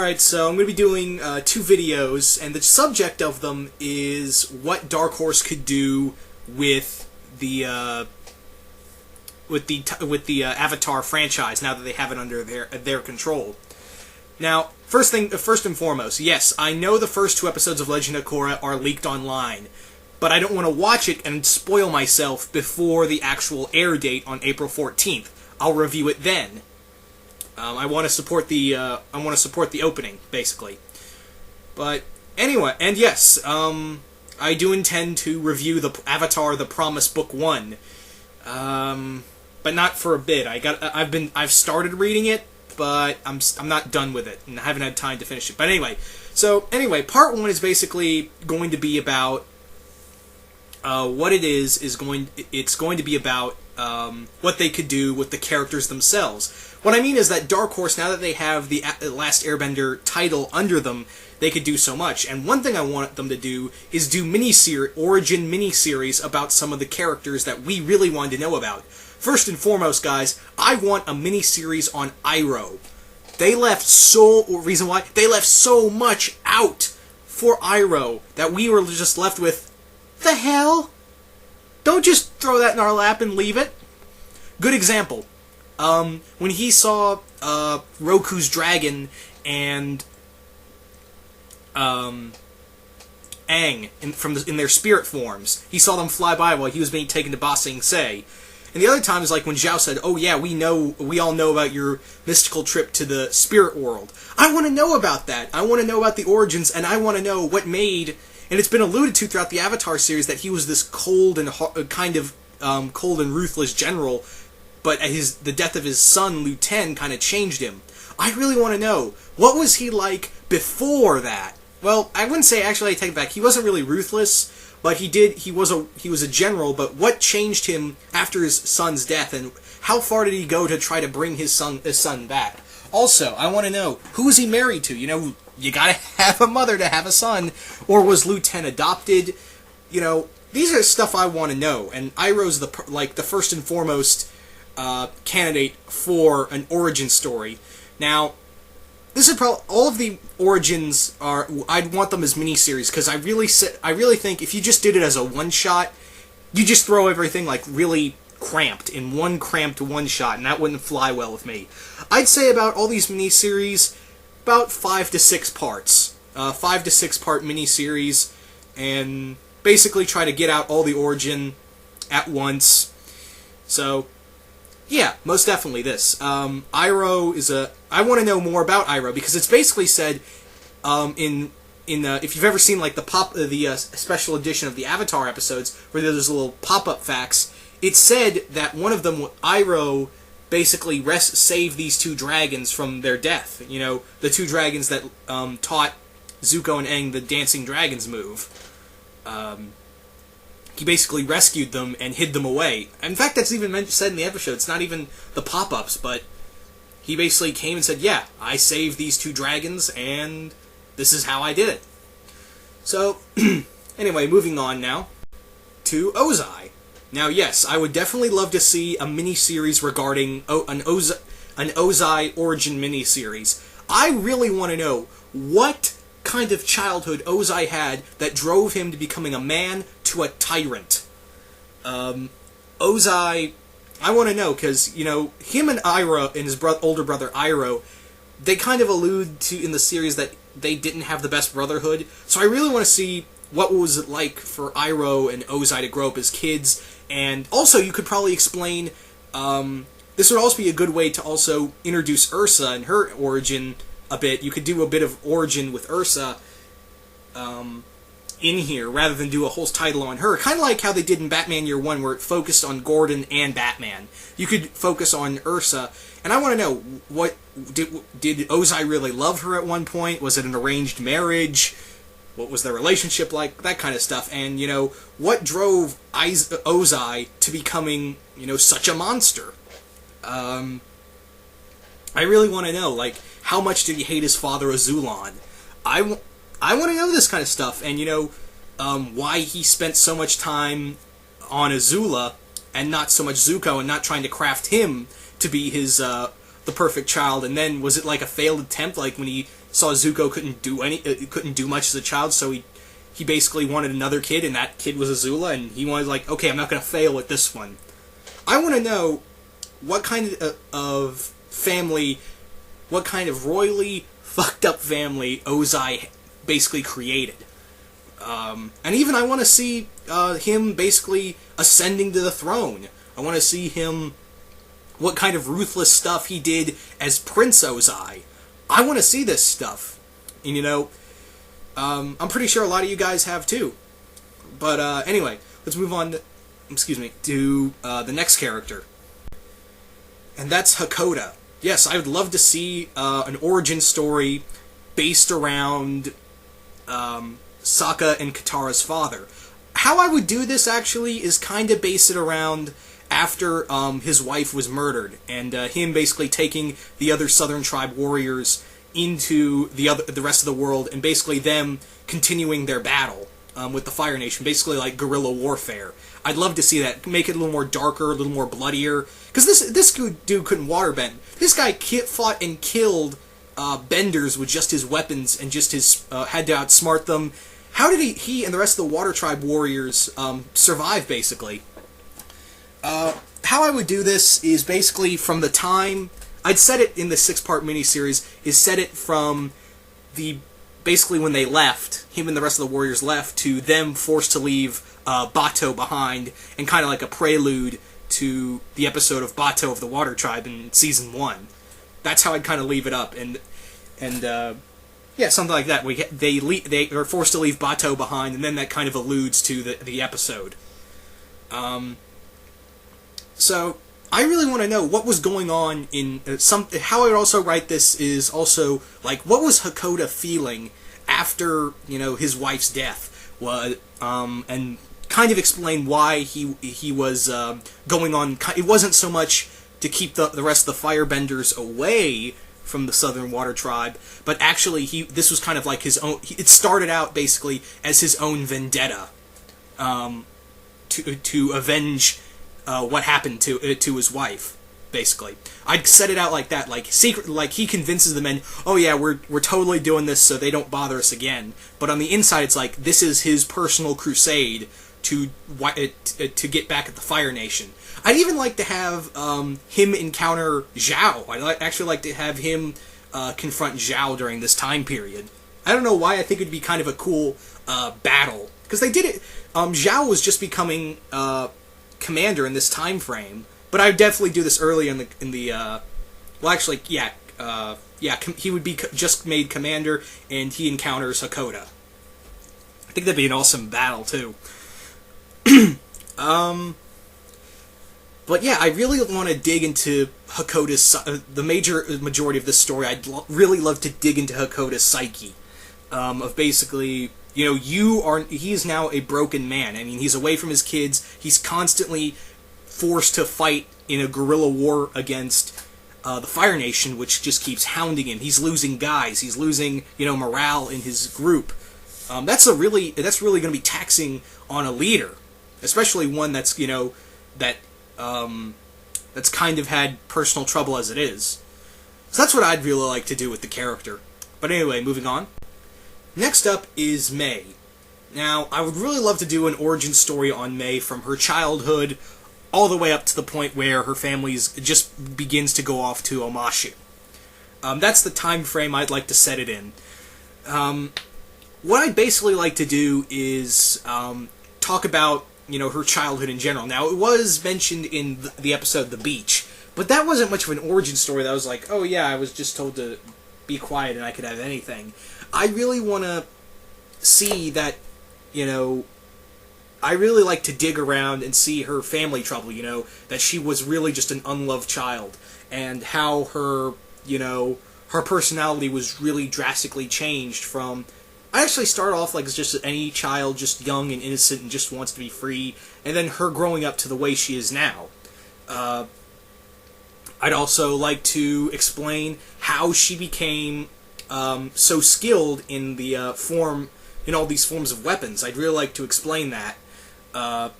Alright, so I'm going to be doing 2 videos, and the subject of them is what Dark Horse could do with the Avatar franchise now that they have it under their control. Now, first and foremost, yes, I know the first 2 episodes of Legend of Korra are leaked online, but I don't want to watch it and spoil myself before the actual air date on April 14th. I'll review it then. I want to support the opening, basically. But anyway, and yes, I do intend to review the Avatar: The Promise Book 1, but not for a bit. I've started reading it, but I'm not done with it, and I haven't had time to finish it. But anyway, part 1 is basically going to be about what it is. It's going to be about what they could do with the characters themselves. What I mean is that Dark Horse, now that they have the Last Airbender title under them, they could do so much. And one thing I want them to do is do origin miniseries about some of the characters that we really wanted to know about. First and foremost, guys, I want a miniseries on Iroh. They left so much out for Iroh that we were just left with, the hell? Don't just throw that in our lap and leave it. Good example. When he saw Roku's dragon and Aang in their spirit forms, he saw them fly by while he was being taken to Ba Sing Se. And the other time is like when Zhao said, "Oh yeah, we all know about your mystical trip to the spirit world." I want to know about that. I want to know about the origins, and I want to know what made. And it's been alluded to throughout the Avatar series that he was this cold and cold and ruthless general. But the death of his son, Liu Ten, kind of changed him. I really want to know, what was he like before that? Well, I wouldn't say, actually, I take it back. He wasn't really ruthless, but he was a general, but what changed him after his son's death, and how far did he go to try to bring his son back? Also, I want to know, who was he married to? You know, you gotta have a mother to have a son, or was Liu Ten adopted? You know, these are stuff I want to know, and Iroh's the first and foremost candidate for an origin story. Now, this is probably all of the origins are. I'd want them as miniseries because I really think if you just did it as a one shot, you just throw everything like really cramped in one cramped one shot, and that wouldn't fly well with me. I'd say about all these miniseries, about 5 to 6 parts, 5 to 6 part miniseries, and basically try to get out all the origin at once. So. Yeah, most definitely this. Iroh is I want to know more about Iroh because it's basically said if you've ever seen like the special edition of the Avatar episodes where there's little pop-up facts, it said that one of them, Iroh, basically saved these 2 dragons from their death. You know, the 2 dragons that taught Zuko and Aang the dancing dragons move. He basically rescued them and hid them away. In fact, that's even said in the episode. It's not even the pop-ups, but he basically came and said, yeah, I saved these 2 dragons, and this is how I did it. So, anyway, moving on now to Ozai. Now, yes, I would definitely love to see a mini-series regarding an Ozai origin mini-series. I really want to know what kind of childhood Ozai had that drove him to becoming a man to a tyrant. Ozai, I want to know, because, you know, him and Iroh, and his older brother Iroh, they kind of allude to in the series that they didn't have the best brotherhood, so I really want to see what was it like for Iroh and Ozai to grow up as kids, and also you could probably explain, this would also be a good way to also introduce Ursa and her origin a bit. You could do a bit of origin with Ursa in here, rather than do a whole title on her. Kind of like how they did in Batman Year One, where it focused on Gordon and Batman. You could focus on Ursa, and I want to know, what did Ozai really love her at one point? Was it an arranged marriage? What was their relationship like? That kind of stuff. And, you know, what drove Ozai to becoming, you know, such a monster? I really want to know, like, how much did he hate his father, Azulon? I want to know this kind of stuff, and, you know, why he spent so much time on Azula, and not so much Zuko, and not trying to craft him to be his, the perfect child, and then was it like a failed attempt, like when he saw Zuko couldn't do much as a child, so he basically wanted another kid, and that kid was Azula, and he wanted, like, okay, I'm not going to fail with this one. I want to know what kind of family, what kind of royally fucked up family Ozai basically created. And even I want to see him basically ascending to the throne. I want to see him, what kind of ruthless stuff he did as Prince Ozai. I want to see this stuff. And, you know, I'm pretty sure a lot of you guys have too. But anyway, let's move on to the next character. And that's Hakoda. Yes, I would love to see an origin story based around Sokka and Katara's father. How I would do this, actually, is kind of base it around after his wife was murdered, and him basically taking the other Southern Tribe warriors into the rest of the world, and basically them continuing their battle with the Fire Nation, basically like guerrilla warfare. I'd love to see that, make it a little more darker, a little more bloodier, because this dude couldn't waterbend. This guy fought and killed benders with just his weapons, and just his had to outsmart them. How did he and the rest of the Water Tribe warriors survive, basically? How I would do this is basically from the time... I'd set it in the 6-part miniseries, is set it from basically when they left, him and the rest of the warriors left, to them forced to leave Bato behind, and kind of like a prelude to the episode of Bato of the Water Tribe in Season 1. That's how I'd kind of leave it up, and yeah, something like that. They are forced to leave Bato behind, and then that kind of alludes to the episode. So I really want to know what was going on in how I would also write this is also like, what was Hakoda feeling after, you know, his wife's death, and kind of explain why he was going on. It wasn't so much to keep the rest of the firebenders away from the Southern Water Tribe, but actually this was kind of like his own. It started out basically as his own vendetta to avenge what happened to his wife. Basically, I'd set it out like that, like secret, like he convinces the men, oh yeah, we're totally doing this so they don't bother us again. But on the inside, it's like this is his personal crusade to get back at the Fire Nation. I'd even like to have him encounter Zhao. I'd actually like to have him confront Zhao during this time period. I don't know why. I think it'd be kind of a cool battle, because they did it. Zhao was just becoming commander in this time frame, but I would definitely do this early in the. Well, actually, yeah, he would be just made commander, and he encounters Hakoda. I think that'd be an awesome battle too. But yeah, I really want to dig into Hakoda's the majority of this story. I'd really love to dig into Hakoda's psyche, of basically, you know, he's now a broken man. I mean, he's away from his kids. He's constantly forced to fight in a guerrilla war against the Fire Nation, which just keeps hounding him. He's losing guys. He's losing, you know, morale in his group. That's really going to be taxing on a leader, especially one that's, you know, that's kind of had personal trouble as it is. So that's what I'd really like to do with the character. But anyway, moving on. Next up is Mei. Now, I would really love to do an origin story on Mei from her childhood all the way up to the point where her family just begins to go off to Omashu. That's the time frame I'd like to set it in. What I'd basically like to do is talk about, you know, her childhood in general. Now, it was mentioned in the episode The Beach, but that wasn't much of an origin story. That was like, oh yeah, I was just told to be quiet and I could have anything. I really want to see that, you know, I really like to dig around and see her family trouble, you know, that she was really just an unloved child, and how her, you know, her personality was really drastically changed from... I actually start off like just any child, just young and innocent and just wants to be free, and then her growing up to the way she is now. I'd also like to explain how she became so skilled in the in all these forms of weapons. I'd really like to explain that. I'd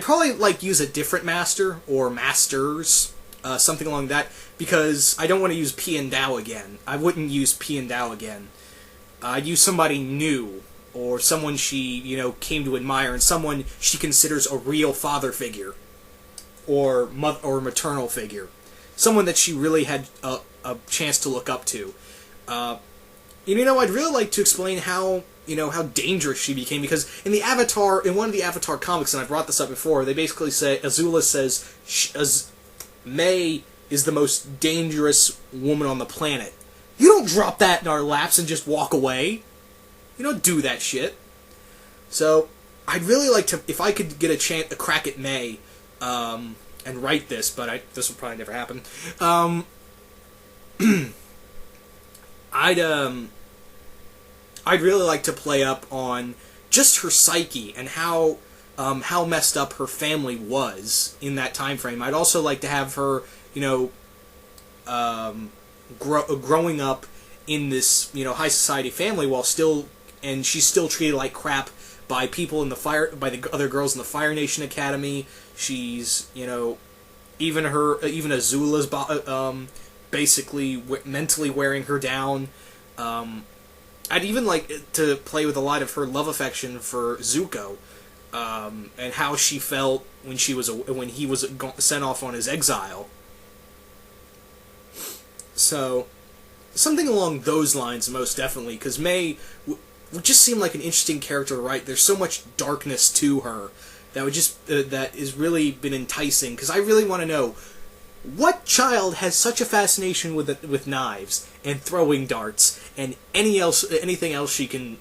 probably like use a different master or masters something along that, because I don't want to use Piandao again. I wouldn't use Piandao again. I'd use somebody new, or someone she, came to admire, and someone she considers a real father figure, or maternal figure. Someone that she really had a chance to look up to. I'd really like to explain how dangerous she became, because in one of the Avatar comics, and I brought this up before, they basically say, Azula says, May is the most dangerous woman on the planet. You don't drop that in our laps and just walk away. You don't do that shit. So, I'd really like to, if I could get a crack at May, and write this, but this will probably never happen, I'd really like to play up on just her psyche and how messed up her family was in that time frame. I'd also like to have her, growing up in this, high society family and she's still treated like crap by people by the other girls in the Fire Nation Academy. She's, even Azula's basically mentally wearing her down. I'd even like to play with a lot of her love affection for Zuko, and how she felt when he was sent off on his exile. So, something along those lines, most definitely, because May would just seem like an interesting character to write. There's so much darkness to her that has really been enticing, because I really want to know, what child has such a fascination with knives and throwing darts and anything else she can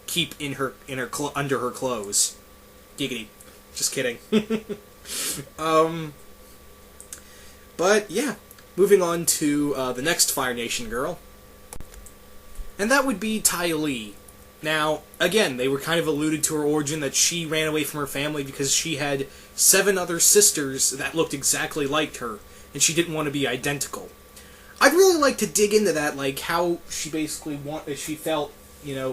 keep under her clothes? Giggity, just kidding. But yeah, moving on to the next Fire Nation girl, and that would be Ty Lee. Now, again, they were kind of alluded to her origin, that she ran away from her family because she had 7 other sisters that looked exactly like her, and she didn't want to be identical. I'd really like to dig into that, like how she basically she felt,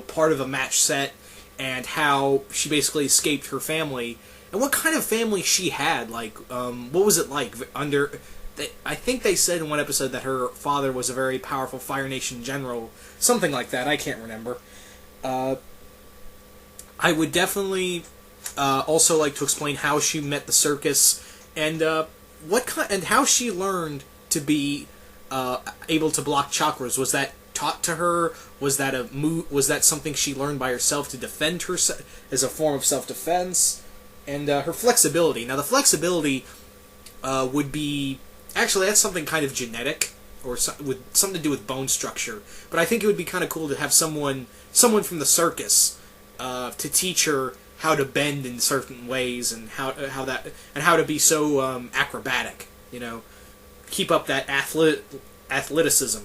part of a match set, and how she basically escaped her family, and what kind of family she had. Like, what was it like I think they said in one episode that her father was a very powerful Fire Nation general, something like that. I can't remember. I would definitely also like to explain how she met the circus, and how she learned to be able to block chakras. Was that taught to her? Was that something she learned by herself to defend herself as a form of self-defense? And her flexibility. Now, the flexibility would be actually, that's something kind of genetic, or with something to do with bone structure. But I think it would be kind of cool to have someone from the circus to teach her how to bend in certain ways, and how to be so acrobatic. Keep up that athleticism.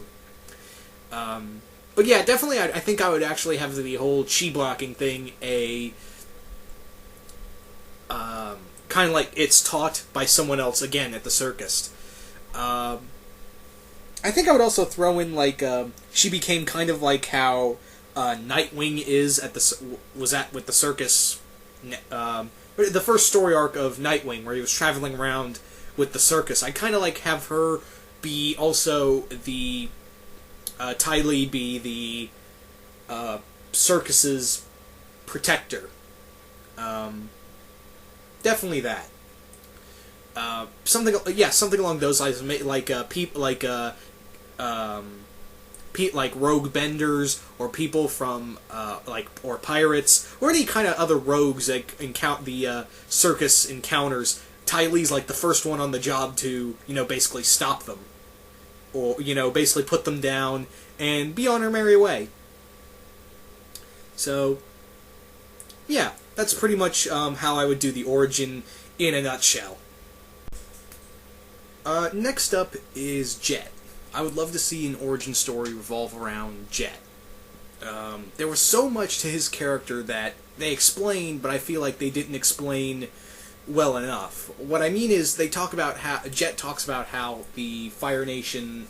But yeah, definitely, I think I would actually have the whole chi blocking thing kind of like it's taught by someone else again at the circus. I think I would also throw in she became kind of like how Nightwing was with the circus. The first story arc of Nightwing, where he was traveling around with the circus. I kind of have her be also the Ty Lee be the circus's protector. Definitely that. Something along those lines, like rogue benders, or people from or pirates, or any kind of other rogues that the circus encounters. Ty Lee's like the first one on the job to basically stop them, or basically put them down and be on her merry way. So yeah, that's pretty much how I would do the origin in a nutshell. Next up is Jet. I would love to see an origin story revolve around Jet. There was so much to his character that they explained, but I feel like they didn't explain well enough. What I mean is, Jet talks about how the Fire Nation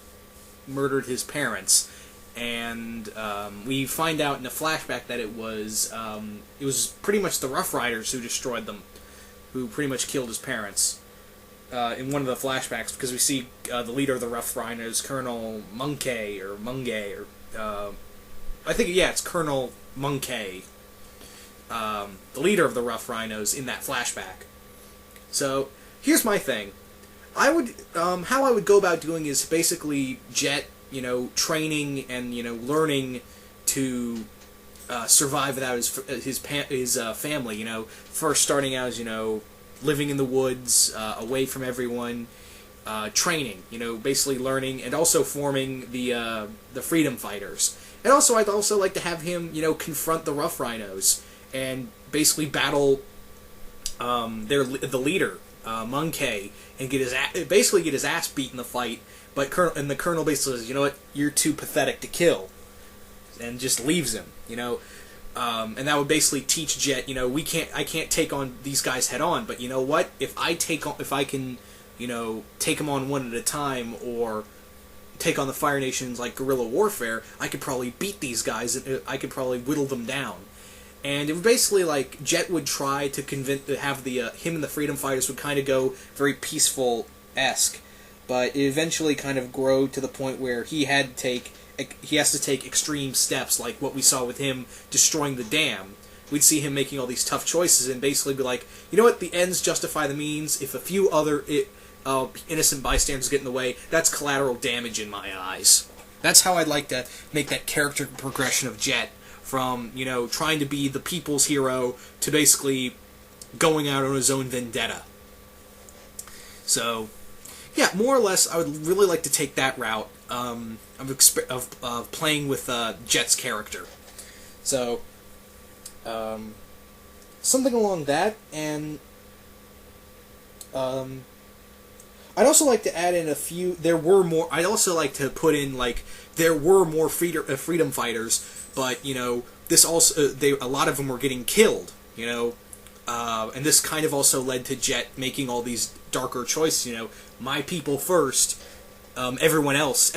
murdered his parents, and we find out in a flashback that it was pretty much the Rough Riders who destroyed them, who pretty much killed his parents. in one of the flashbacks, because we see the leader of the Rough Rhinos, Colonel Monkey, or I think, yeah, it's Colonel Monkey, the leader of the Rough Rhinos in that flashback. So, here's my thing. I would, how I would go about doing is basically Jet, training and, learning to survive without his family, first starting out as, living in the woods, away from everyone, training, basically learning, and also forming the Freedom Fighters. And also, I'd also like to have him, confront the Rough Rhinos, and basically battle the leader, Monkey, and get his ass beat in the fight. But the Colonel basically says, you know what, you're too pathetic to kill, and just leaves him, and that would basically teach Jet, I can't take on these guys head on, but you know what, if I can, take them on one at a time, or take on the Fire Nations like guerrilla warfare, I could probably beat these guys, and I could probably whittle them down. And it would basically, like, Jet would try to have him and the Freedom Fighters would kind of go very peaceful-esque, but it eventually kind of grow to the point where he has to take extreme steps, like what we saw with him destroying the dam. We'd see him making all these tough choices and basically be like, you know what, the ends justify the means. If a few other innocent bystanders get in the way, that's collateral damage in my eyes. That's how I'd like to make that character progression of Jet, from, trying to be the people's hero to basically going out on his own vendetta. So, yeah, more or less, I would really like to take that route of playing with Jet's character. So, something along that, and I'd also like to add in a few. I'd also like to put in, like, there were more freedom fighters, but this also a lot of them were getting killed. And this kind of also led to Jet making all these darker choices. My people first. Everyone else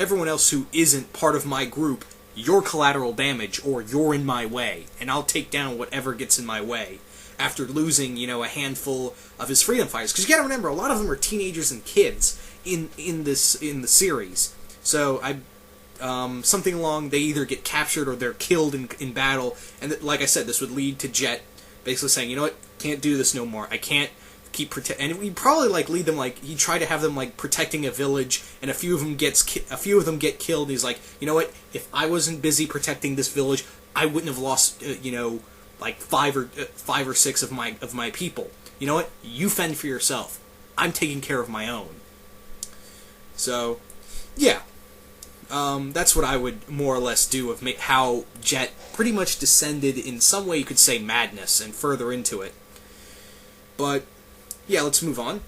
who isn't part of my group, you're collateral damage, or you're in my way, and I'll take down whatever gets in my way. After losing, a handful of his freedom fighters, because you got to remember, a lot of them are teenagers and kids in the series. So something along, they either get captured or they're killed in battle, and like I said, this would lead to Jet basically saying, you know what, can't do this no more. I can't keep and we'd probably lead them, he'd try to have them protecting a village, and a few of them get killed. And he's like, you know what, if I wasn't busy protecting this village, I wouldn't have lost five or six of my people. You know what, you fend for yourself. I'm taking care of my own. So, yeah. That's what I would more or less do of how Jet pretty much descended in some way, you could say, madness, and further into it. But yeah, let's move on.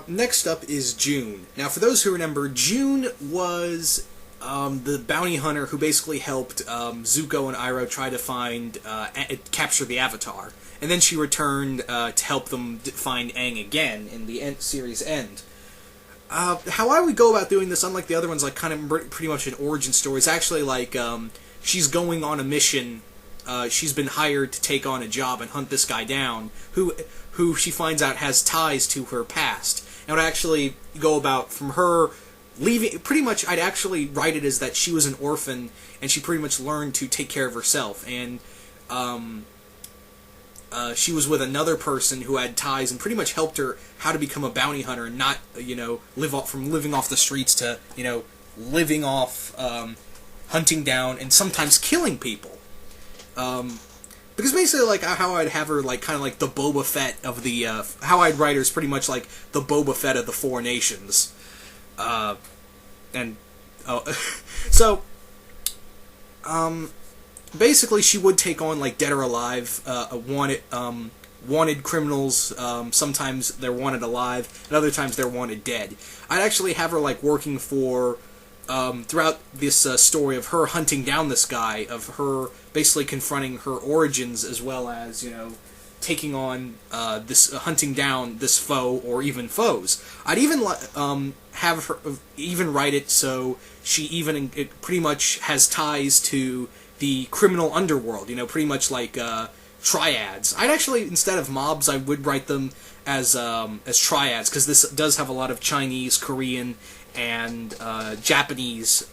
Next up is June. Now, for those who remember, June was the bounty hunter who basically helped Zuko and Iroh try to capture the Avatar, and then she returned to help them find Aang again in the series end. How I would go about doing this, unlike the other ones, kind of pretty much an origin story, it's actually she's going on a mission. She's been hired to take on a job and hunt this guy down, who she finds out has ties to her past. And would actually go about from her leaving. Pretty much, I'd actually write it as that she was an orphan and she pretty much learned to take care of herself. And she was with another person who had ties and pretty much helped her how to become a bounty hunter and not, living off the streets to, living off, hunting down and sometimes killing people. Because basically, how I'd have her, kind of the Boba Fett of the, how I'd write her is pretty much like the Boba Fett of the Four Nations. Basically, she would take on, dead or alive, wanted criminals. Sometimes they're wanted alive, and other times they're wanted dead. I'd actually have her, working for, throughout this story of her hunting down this guy, of her basically confronting her origins, as well as, taking on, hunting down this foe, or even foes. I'd even, have her, even write it so it pretty much has ties to the criminal underworld, pretty much triads. I'd actually, instead of mobs, I would write them as triads, because this does have a lot of Chinese, Korean, and Japanese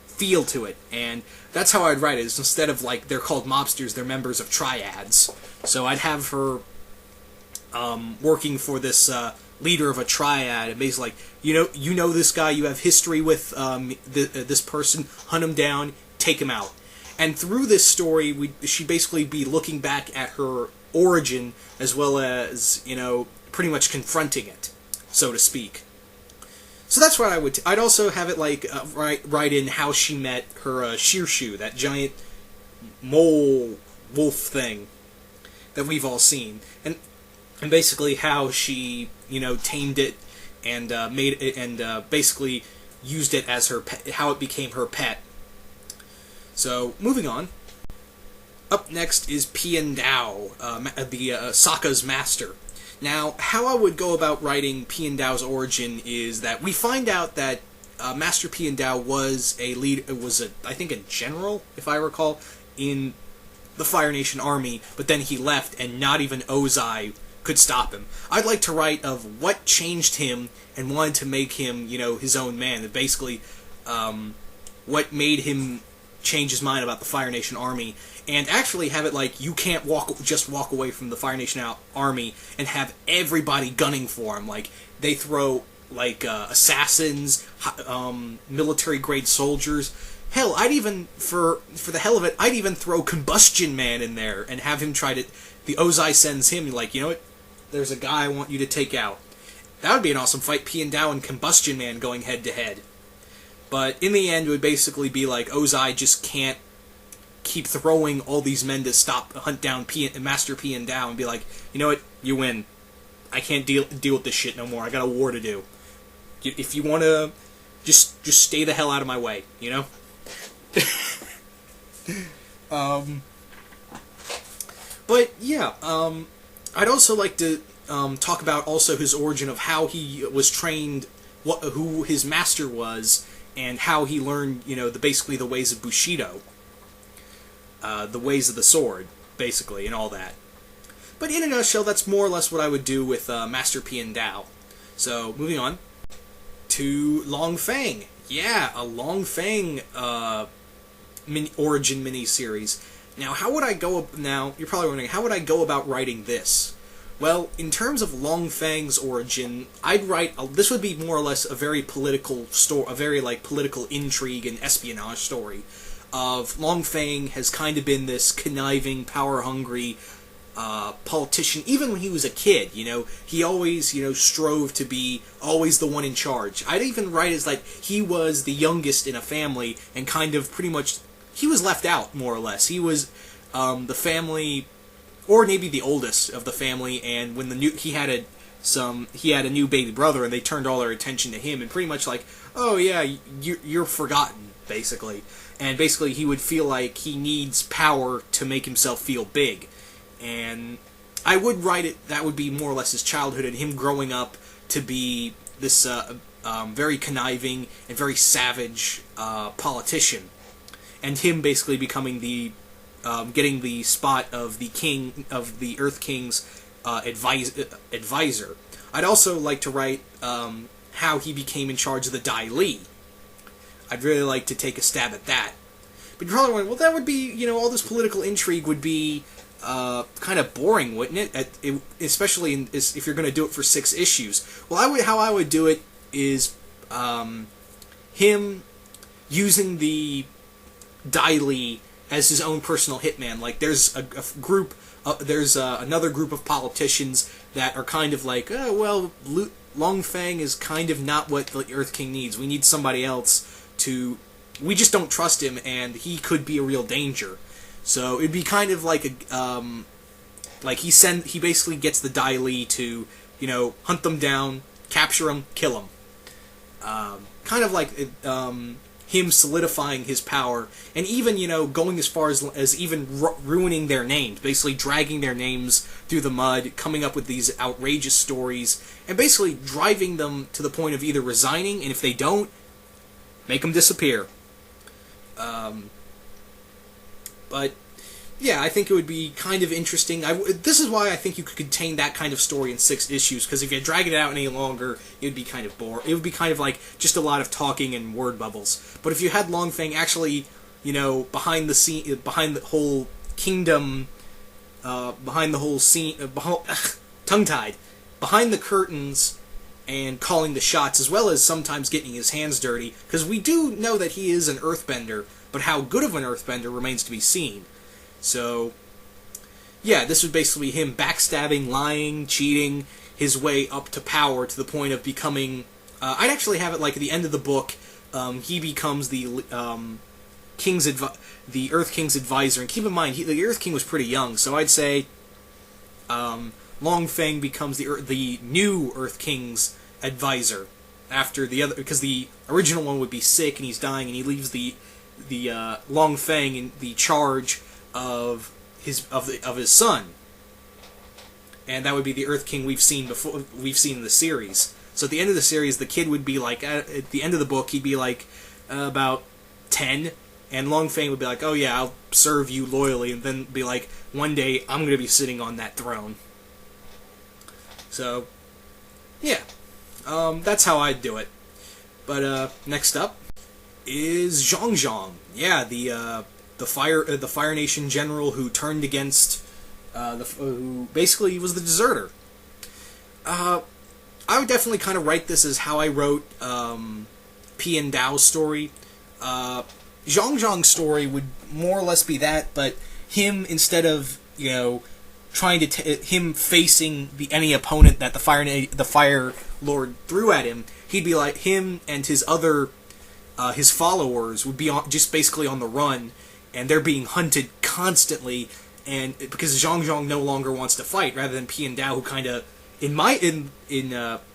feel to it, and that's how I'd write it. Is instead of like they're called mobsters, they're members of triads. So I'd have her working for this leader of a triad, and basically like, you know this guy, you have history with this person, hunt him down, take him out. And through this story, she'd basically be looking back at her origin, as well as, pretty much confronting it, so to speak. So that's what I would... I'd also have it, like, write in how she met her Shirshu, that giant mole wolf thing that we've all seen. And basically how she, tamed it and made it, and basically used it as her pet, how it became her pet. So, moving on. Up next is Piandao, the Sokka's master. Now, how I would go about writing Piandao's origin is that we find out that Master Piandao was I think a general, if I recall, in the Fire Nation army, but then he left, and not even Ozai could stop him. I'd like to write of what changed him and wanted to make him, his own man. And basically, what made him change his mind about the Fire Nation army, and actually have it like you can't just walk away from the Fire Nation army and have everybody gunning for him. Like, they throw like assassins, military grade soldiers. Hell, I'd even, for the hell of it, I'd even throw Combustion Man in there and have him try to... The Ozai sends him, like, you know what? There's a guy I want you to take out. That would be an awesome fight, Piandao and Combustion Man going head to head. But in the end, it would basically be like Ozai just can't keep throwing all these men to hunt down Master Piandao, and be like, you know what? You win. I can't deal with this shit no more. I got a war to do. If you want to, just stay the hell out of my way, But yeah, I'd also like to talk about also his origin of how he was trained, who his master was, and how he learned, basically the ways of Bushido, the ways of the sword, basically, and all that. But in a nutshell, that's more or less what I would do with Master Piandao. So, moving on to Long Feng. Yeah, a Long Feng origin miniseries. Now, how would I go... Now, you're probably wondering, how would I go about writing this? Well, in terms of Long Feng's origin, I'd write... this would be more or less a very political story, a very, political intrigue and espionage story of Long Feng has kind of been this conniving, power-hungry politician. Even when he was a kid, he always, strove to be always the one in charge. I'd even write as, he was the youngest in a family, and kind of pretty much... He was left out, more or less. He was the family, or maybe the oldest of the family, and when he had a new baby brother, and they turned all their attention to him, and pretty much like, oh yeah, you're forgotten, basically. And basically he would feel like he needs power to make himself feel big. And I would write it, that would be more or less his childhood, and him growing up to be this very conniving and very savage politician. And him basically becoming the, getting the spot of the Earth King's advisor. I'd also like to write how he became in charge of the Dai Li. I'd really like to take a stab at that. But you're probably wondering, well, that would be, all this political intrigue would be kind of boring, wouldn't it? Especially if you're going to do it for 6 issues. Well, how I would do it is him using the Dai Li as his own personal hitman. Like, there's a group, there's another group of politicians that are kind of like, oh, well, Long Feng is kind of not what the Earth King needs. We need somebody else we just don't trust him, and he could be a real danger. So it'd be kind of like he basically gets the Dai Li to, hunt them down, capture them, kill them. Kind of like him solidifying his power, and even, going as far as even ruining their names, basically dragging their names through the mud, coming up with these outrageous stories, and basically driving them to the point of either resigning, and if they don't, make them disappear. But yeah, I think it would be kind of interesting. This is why I think you could contain that kind of story in 6 issues, because if you drag it out any longer, it would be kind of boring. It would be kind of like just a lot of talking and word bubbles. But if you had Long Feng actually, behind the scene, behind the whole kingdom, behind the whole scene, tongue-tied, behind the curtains, and calling the shots, as well as sometimes getting his hands dirty, because we do know that he is an earthbender, but how good of an earthbender remains to be seen. So, yeah, this would basically be him backstabbing, lying, cheating his way up to power to the point of becoming... I'd actually have it like at the end of the book, he becomes the the Earth King's advisor. And keep in mind, the Earth King was pretty young, so I'd say Long Feng becomes the new Earth King's advisor after the other... Because the original one would be sick and he's dying, and he leaves the Long Feng in the charge of his son, and that would be the Earth King we've seen before. We've seen in the series. So at the end of the series, the kid would be like, at the end of the book, he'd be like about 10, and Long Feng would be like, "Oh yeah, I'll serve you loyally," and then be like, "One day I'm going to be sitting on that throne." So, yeah, that's how I'd do it. But next up is Jeong Jeong. Yeah, the Fire Nation general who turned against who basically was the deserter. I would definitely kind of write this as how I wrote Piandao's story. Jeong Jeong's story would more or less be that, but him, instead of trying to him facing any opponent that the Fire Lord threw at him, he'd be like, him and his other his followers would be just basically on the run, and they're being hunted constantly, and because Jeong Jeong no longer wants to fight, rather than Piandao, who kind of in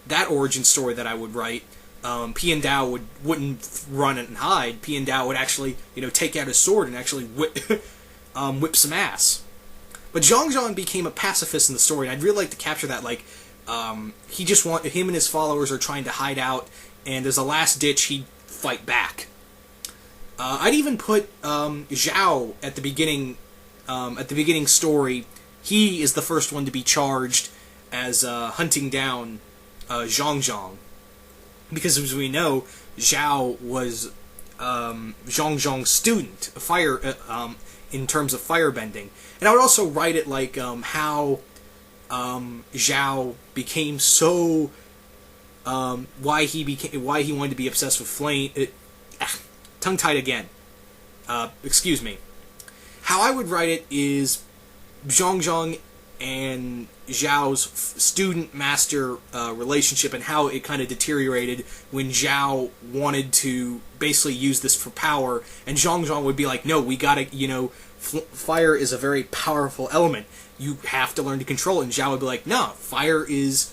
that origin story that I would write, Piandao wouldn't run and hide. Piandao would actually take out his sword and actually whip some ass. But Jeong Jeong became a pacifist in the story, and I'd really like to capture that. Like him and his followers are trying to hide out, and as a last ditch, he'd fight back. I'd even put Zhao at the beginning story. He is the first one to be charged as hunting down Jeong Jeong, because as we know, Zhao was Jeong Jeong's student, in terms of firebending. And I would also write it like how Zhao became so why he wanted to be obsessed with flame. Tongue-tied again. Excuse me. How I would write it is Jeong Jeong and Zhao's student-master relationship, and how it kind of deteriorated when Zhao wanted to basically use this for power, and Jeong Jeong would be like, "No, we gotta, fire is a very powerful element. You have to learn to control it." And Zhao would be like, "No, fire is,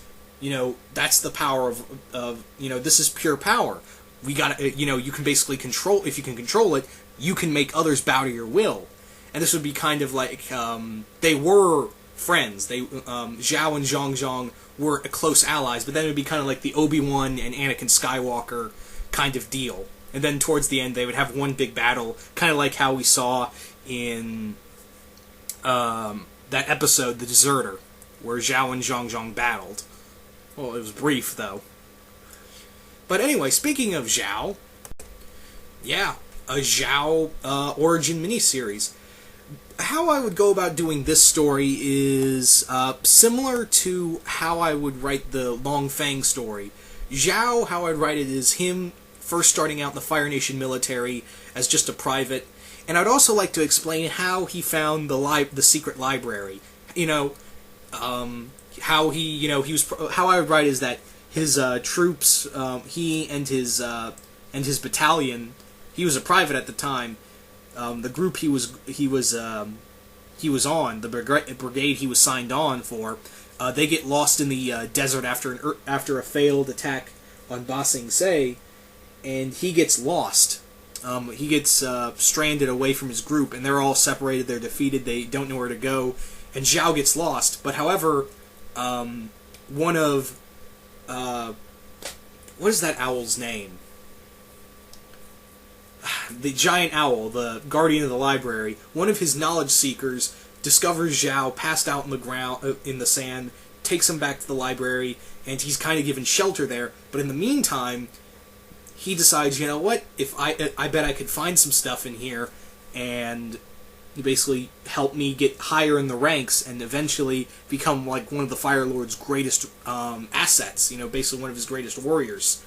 that's the power of this is pure power. We gotta, you can basically control, if you can control it, you can make others bow to your will." And this would be kind of like, they were friends. Zhao and Jeong Jeong were close allies, but then it would be kind of like the Obi-Wan and Anakin Skywalker kind of deal. And then towards the end, they would have one big battle, kind of like how we saw in that episode, The Deserter, where Zhao and Jeong Jeong battled. Well, it was brief, though. But anyway, speaking of Zhao, yeah, a Zhao origin miniseries. How I would go about doing this story is similar to how I would write the Long Feng story. Zhao, how I'd write it is him first starting out in the Fire Nation military as just a private, and I'd also like to explain how he found the secret library. How he was. How I would write is that his troops, he and his battalion. He was a private at the time. The group he was on, the brigade he was signed on for, they get lost in the desert after a failed attack on Ba Sing Se, and he gets lost. He gets stranded away from his group, and they're all separated. They're defeated. They don't know where to go, and Zhao gets lost. But however, one of what is that owl's name? the giant owl, the guardian of the library, one of his knowledge seekers discovers Zhao passed out in the ground, in the sand, takes him back to the library, and he's kind of given shelter there. But in the meantime, he decides, you know what, if I bet I could find some stuff in here, and basically help me get higher in the ranks and eventually become like one of the Fire Lord's greatest assets, basically one of his greatest warriors.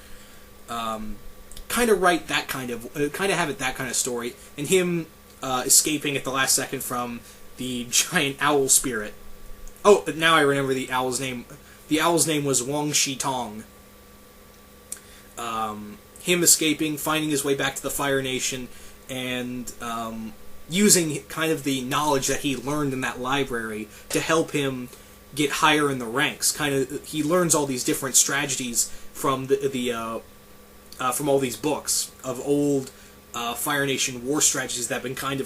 Kind of have it that kind of story, and him escaping at the last second from the giant owl spirit. Oh, now I remember the owl's name. The owl's name was Wang Shitong. Him escaping, finding his way back to the Fire Nation, and using kind of the knowledge that he learned in that library to help him get higher in the ranks. He learns all these different strategies from from all these books of old Fire Nation war strategies that have been kind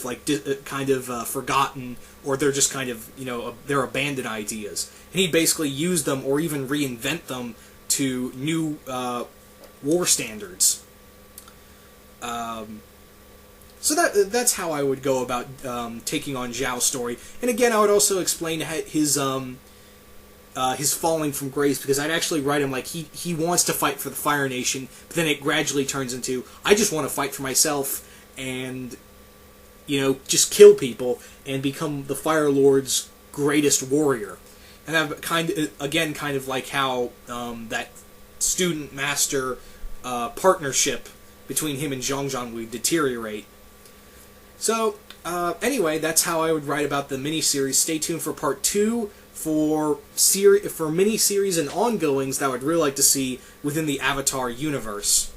of forgotten, or they're just kind of they're abandoned ideas. And he'd basically use them or even reinvent them to new war standards. So that's how I would go about taking on Zhao's story. And again, I would also explain his falling from grace, because I'd actually write him like he wants to fight for the Fire Nation, but then it gradually turns into, I just want to fight for myself and just kill people and become the Fire Lord's greatest warrior. And that kind of like how that student-master partnership between him and Jeong Jeong would deteriorate. So, anyway, that's how I would write about the miniseries. Stay tuned for part 2 for miniseries and ongoings that I would really like to see within the Avatar universe.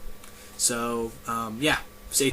So, yeah.